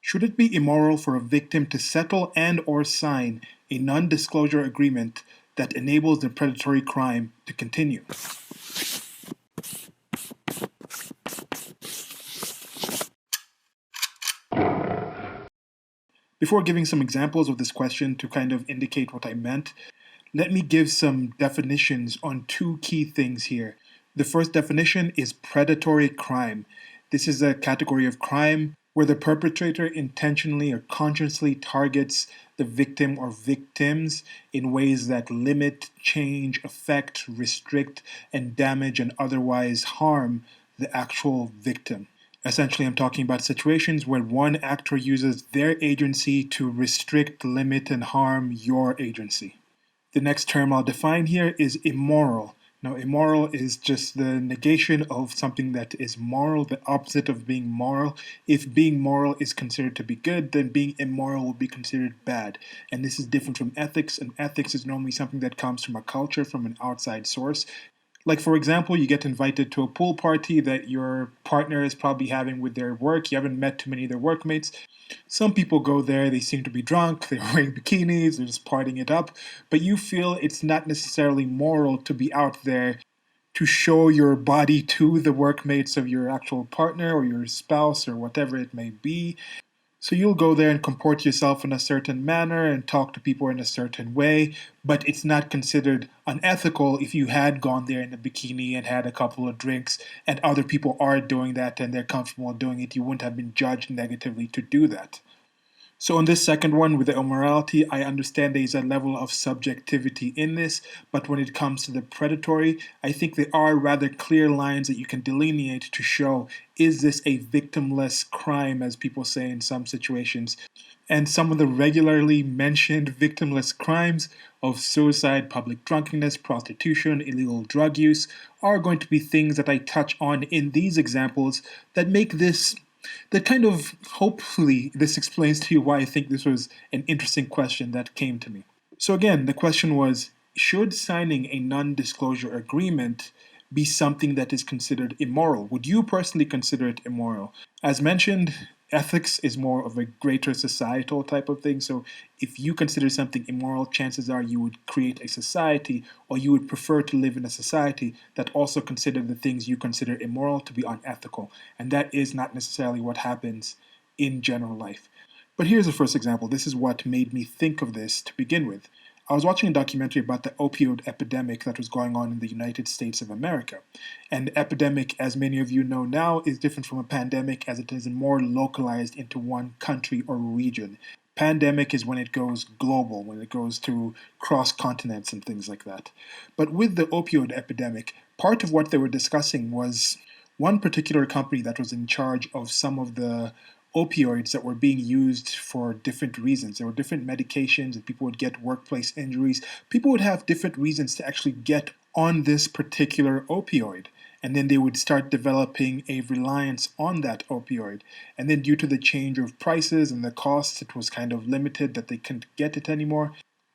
Should it be immoral for a victim to settle and or sign a non-disclosure agreement that enables the predatory crime to continue? Before giving some examples of this question to kind of indicate what I meant, let me give some definitions on two key things here. The first definition is predatory crime. This is a category of crime where the perpetrator intentionally or consciously targets the victim or victims in ways that limit, change, affect, restrict, and damage and otherwise harm the actual victim. Essentially, I'm talking about situations where one actor uses their agency to restrict, limit, and harm your agency. The next term I'll define here is immoral. Now, immoral is just the negation of something that is moral, the opposite of being moral. If being moral is considered to be good, then being immoral will be considered bad. And this is different from ethics, and ethics is normally something that comes from a culture, from an outside source. Like, for example, you get invited to a pool party that your partner is probably having with their work. You haven't met too many of their workmates. Some people go there, they seem to be drunk, they're wearing bikinis, they're just partying it up, but you feel it's not necessarily moral to be out there to show your body to the workmates of your actual partner or your spouse or whatever it may be. So you'll go there and comport yourself in a certain manner and talk to people in a certain way, but it's not considered unethical if you had gone there in a bikini and had a couple of drinks and other people are doing that and they're comfortable doing it. You wouldn't have been judged negatively to do that. So on this second one with the immorality, I understand there is a level of subjectivity in this, but when it comes to the predatory, I think there are rather clear lines that you can delineate to show, is this a victimless crime, as people say in some situations? And some of the regularly mentioned victimless crimes of suicide, public drunkenness, prostitution, illegal drug use are going to be things that I touch on in these examples that make this that kind of, hopefully, this explains to you why I think this was an interesting question that came to me. So, again, the question was, should signing a non disclosure agreement be something that is considered immoral? Would you personally consider it immoral? As mentioned, ethics is more of a greater societal type of thing. So if you consider something immoral, chances are you would create a society, or you would prefer to live in a society that also consider the things you consider immoral to be unethical. And that is not necessarily what happens in general life. But here's the first example. This is what made me think of this to begin with. I was watching a documentary about the opioid epidemic that was going on in the United States of America. And the epidemic, as many of you know now, is different from a pandemic as it is more localized into one country or region. Pandemic is when it goes global, when it goes to cross continents and things like that. But with the opioid epidemic, part of what they were discussing was one particular company that was in charge of some of the opioids that were being used for different reasons. There were different medications, and people would get workplace injuries. People would have different reasons to actually get on this particular opioid. And then they would start developing a reliance on that opioid. And then due to the change of prices and the costs, it was kind of limited that they couldn't get it anymore.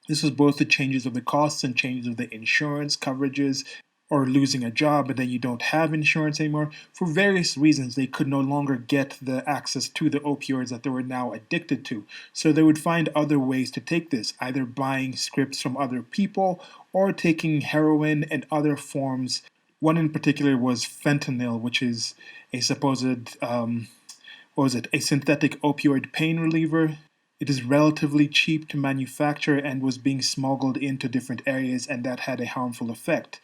This was both the changes of the costs and changes of the insurance coverages, or losing a job and then you don't have insurance anymore. For various reasons, they could no longer get the access to the opioids that they were now addicted to. So they would find other ways to take this, either buying scripts from other people or taking heroin and other forms. One in particular was fentanyl, which is a supposed, a synthetic opioid pain reliever. It is relatively cheap to manufacture and was being smuggled into different areas, and that had a harmful effect.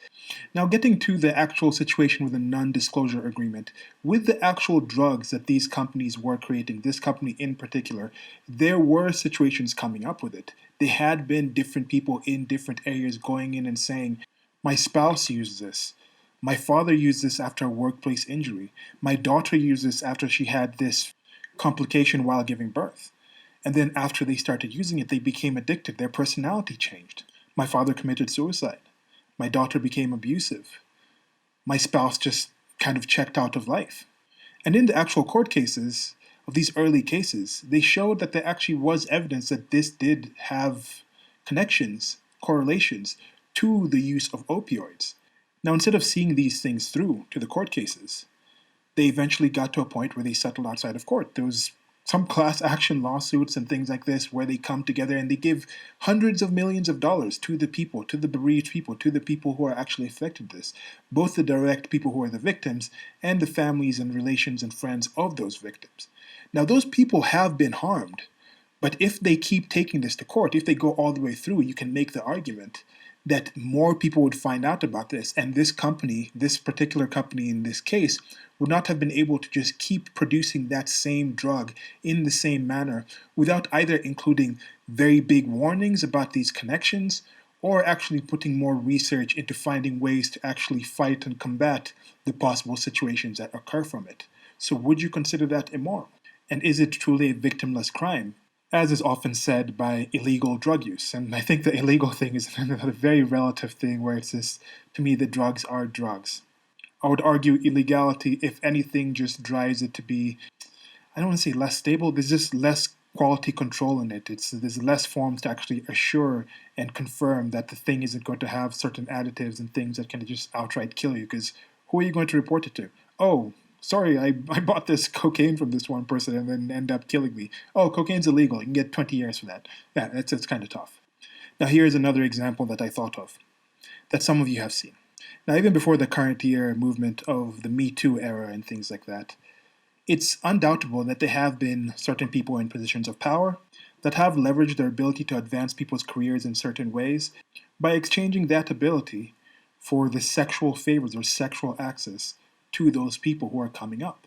Now, getting to the actual situation with a non disclosure agreement, with the actual drugs that these companies were creating, this company in particular, there were situations coming up with it. There had been different people in different areas going in and saying, my spouse used this. My father used this after a workplace injury. My daughter used this after she had this complication while giving birth. And then after they started using it, they became addicted. Their personality changed. My father committed suicide. My daughter became abusive. My spouse just kind of checked out of life. And in the actual court cases of these early cases, they showed that there actually was evidence that this did have connections, correlations to the use of opioids. Now, instead of seeing these things through to the court cases, they eventually got to a point where they settled outside of court. There was some class action lawsuits and things like this where they come together and they give hundreds of millions of dollars to the people, to the bereaved people, to the people who are actually affected this, both the direct people who are the victims and the families and relations and friends of those victims. Now, those people have been harmed, but if they keep taking this to court, if they go all the way through, you can make the argument that more people would find out about this, and this company, this particular company in this case, would not have been able to just keep producing that same drug in the same manner without either including very big warnings about these connections or actually putting more research into finding ways to actually fight and combat the possible situations that occur from it. So, would you consider that immoral? And is it truly a victimless crime, as is often said by illegal drug use? And I think the illegal thing is a very relative thing where it's just, to me, the drugs are drugs. I would argue illegality, if anything, just drives it to be, I don't want to say less stable, there's just less quality control in it. There's less forms to actually assure and confirm that the thing isn't going to have certain additives and things that can just outright kill you, because who are you going to report it to? Oh, sorry, I bought this cocaine from this one person and then end up killing me. Oh, cocaine's illegal. You can get 20 years for that. Yeah, it's kind of tough. Now, here's another example that I thought of that some of you have seen. Now, even before the current year movement of the Me Too era and things like that, it's undoubtable that there have been certain people in positions of power that have leveraged their ability to advance people's careers in certain ways by exchanging that ability for the sexual favors or sexual access to those people who are coming up.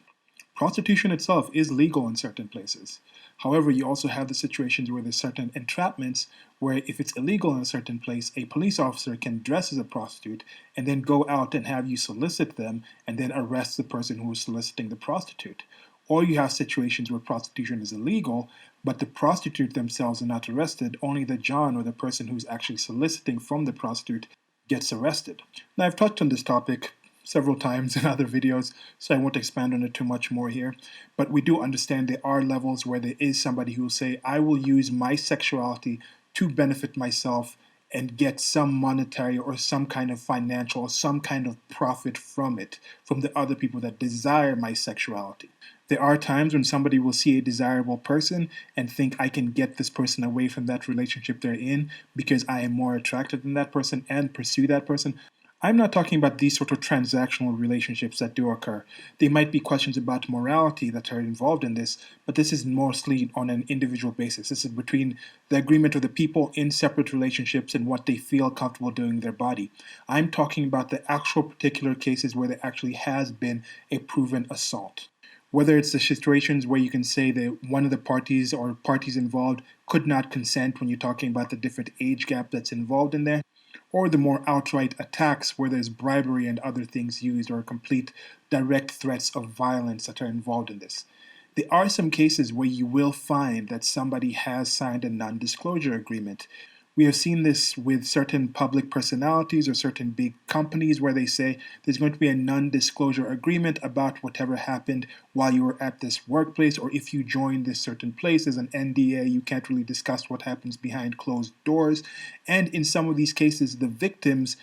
Prostitution itself is legal in certain places. However, you also have the situations where there's certain entrapments where if it's illegal in a certain place, a police officer can dress as a prostitute and then go out and have you solicit them and then arrest the person who is soliciting the prostitute. Or you have situations where prostitution is illegal, but the prostitute themselves are not arrested, only the John or the person who's actually soliciting from the prostitute gets arrested. Now, I've touched on this topic several times in other videos, so I won't expand on it too much more here. But we do understand there are levels where there is somebody who will say, I will use my sexuality to benefit myself and get some monetary or some kind of financial or some kind of profit from it, from the other people that desire my sexuality. There are times when somebody will see a desirable person and think I can get this person away from that relationship they're in because I am more attractive than that person and pursue that person. I'm not talking about these sort of transactional relationships that do occur. There might be questions about morality that are involved in this, but this is mostly on an individual basis. This is between the agreement of the people in separate relationships and what they feel comfortable doing with their body. I'm talking about the actual particular cases where there actually has been a proven assault. Whether it's the situations where you can say that one of the parties or parties involved could not consent when you're talking about the different age gap that's involved in there, or the more outright attacks where there's bribery and other things used or complete direct threats of violence that are involved in this. There are some cases where you will find that somebody has signed a non-disclosure agreement. We have seen this with certain public personalities or certain big companies where they say there's going to be a non-disclosure agreement about whatever happened while you were at this workplace, or if you join this certain place, there's an NDA, you can't really discuss what happens behind closed doors. And in some of these cases, the victims,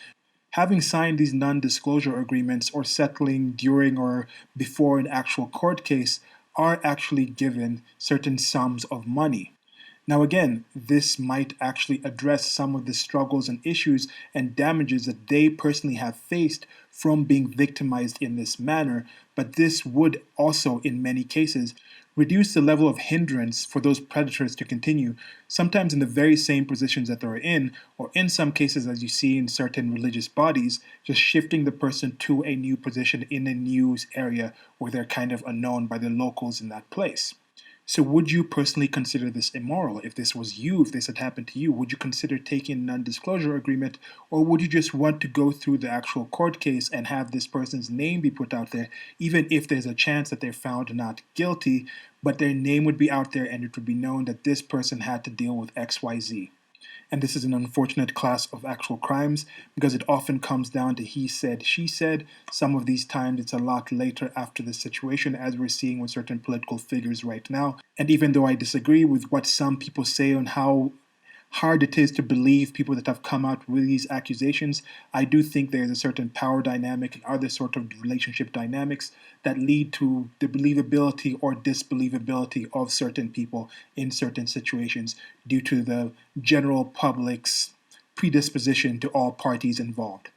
having signed these non-disclosure agreements or settling during or before an actual court case, are actually given certain sums of money. Now, again, this might actually address some of the struggles and issues and damages that they personally have faced from being victimized in this manner, but this would also, in many cases, reduce the level of hindrance for those predators to continue, sometimes in the very same positions that they're in, or in some cases, as you see in certain religious bodies, just shifting the person to a new position in a news area where they're kind of unknown by the locals in that place. So would you personally consider this immoral? If this was you, if this had happened to you, would you consider taking a non-disclosure agreement, or would you just want to go through the actual court case and have this person's name be put out there, even if there's a chance that they're found not guilty, but their name would be out there and it would be known that this person had to deal with XYZ? And this is an unfortunate class of actual crimes because it often comes down to he said, she said. Some of these times it's a lot later after the situation, as we're seeing with certain political figures right now. And even though I disagree with what some people say on hard it is to believe people that have come out with these accusations, I do think there's a certain power dynamic and other sort of relationship dynamics that lead to the believability or disbelievability of certain people in certain situations due to the general public's predisposition to all parties involved.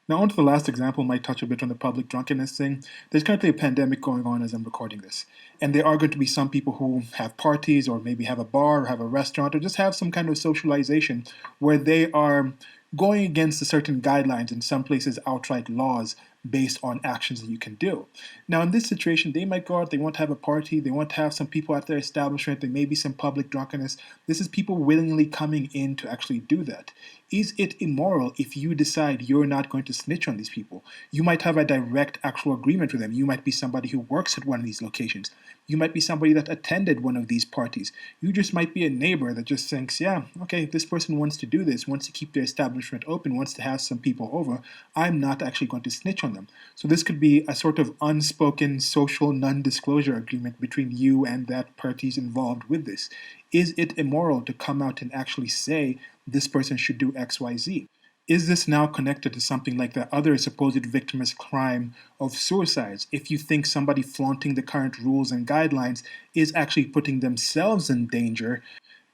Now, on to the last example, might touch a bit on the public drunkenness thing. There's currently a pandemic going on as I'm recording this. And there are going to be some people who have parties or maybe have a bar or have a restaurant or just have some kind of socialization where they are going against a certain guidelines, in some places outright laws based on actions that you can do. Now, in this situation, they might go out, they want to have a party, they want to have some people at their establishment, there may be some public drunkenness. This is people willingly coming in to actually do that. Is it immoral if you decide you're not going to snitch on these people? You might have a direct actual agreement with them. You might be somebody who works at one of these locations. You might be somebody that attended one of these parties. You just might be a neighbor that just thinks, yeah, okay, this person wants to do this, wants to keep their establishment open, wants to have some people over. I'm not actually going to snitch on them. So this could be a sort of unspoken social non-disclosure agreement between you and that parties involved with this. Is it immoral to come out and actually say this person should do XYZ? Is this now connected to something like the other supposed victimless crime of suicides? If you think somebody flaunting the current rules and guidelines is actually putting themselves in danger,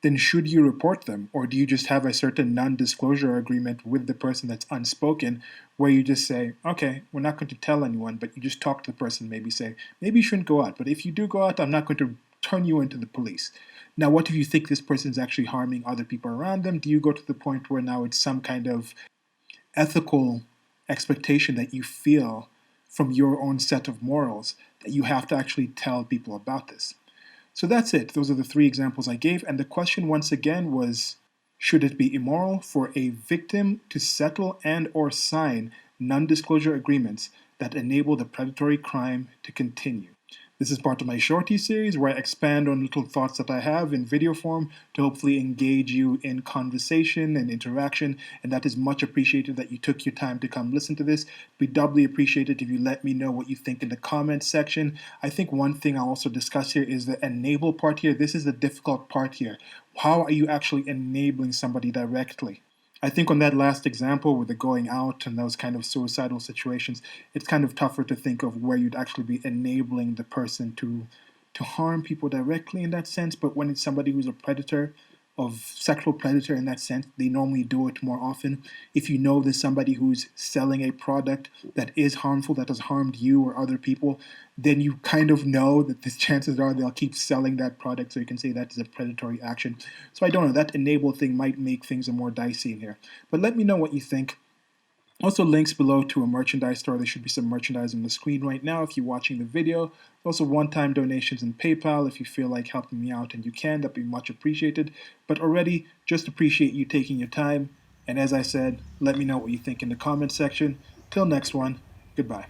then should you report them? Or do you just have a certain non-disclosure agreement with the person that's unspoken where you just say, okay, we're not going to tell anyone, but you just talk to the person, maybe say, maybe you shouldn't go out, but if you do go out, I'm not going to turn you into the police. Now, what if you think this person is actually harming other people around them? Do you go to the point where now it's some kind of ethical expectation that you feel from your own set of morals that you have to actually tell people about this? So that's it. Those are the three examples I gave. And the question once again was, should it be immoral for a victim to settle and or sign non-disclosure agreements that enable the predatory crime to continue? This is part of my Shorties series where I expand on little thoughts that I have in video form to hopefully engage you in conversation and interaction, and that is much appreciated that you took your time to come listen to this. It'd be doubly appreciated if you let me know what you think in the comments section. I think one thing I'll also discuss here is the enable part here. This is the difficult part here. How are you actually enabling somebody directly? I think on that last example with the going out and those kind of suicidal situations, it's kind of tougher to think of where you'd actually be enabling the person to harm people directly in that sense. But when it's somebody who's a predator, of sexual predator in that sense, they normally do it more often. If you know there's somebody who's selling a product that is harmful, that has harmed you or other people, then you kind of know that the chances are they'll keep selling that product, so you can say that is a predatory action. So I don't know, that enable thing might make things a more dicey in here. But let me know what you think. Also, links below to a merchandise store. There should be some merchandise on the screen right now if you're watching the video. Also, one-time donations in PayPal if you feel like helping me out and you can. That'd be much appreciated. But already, just appreciate you taking your time. And as I said, let me know what you think in the comments section. Till next one, goodbye.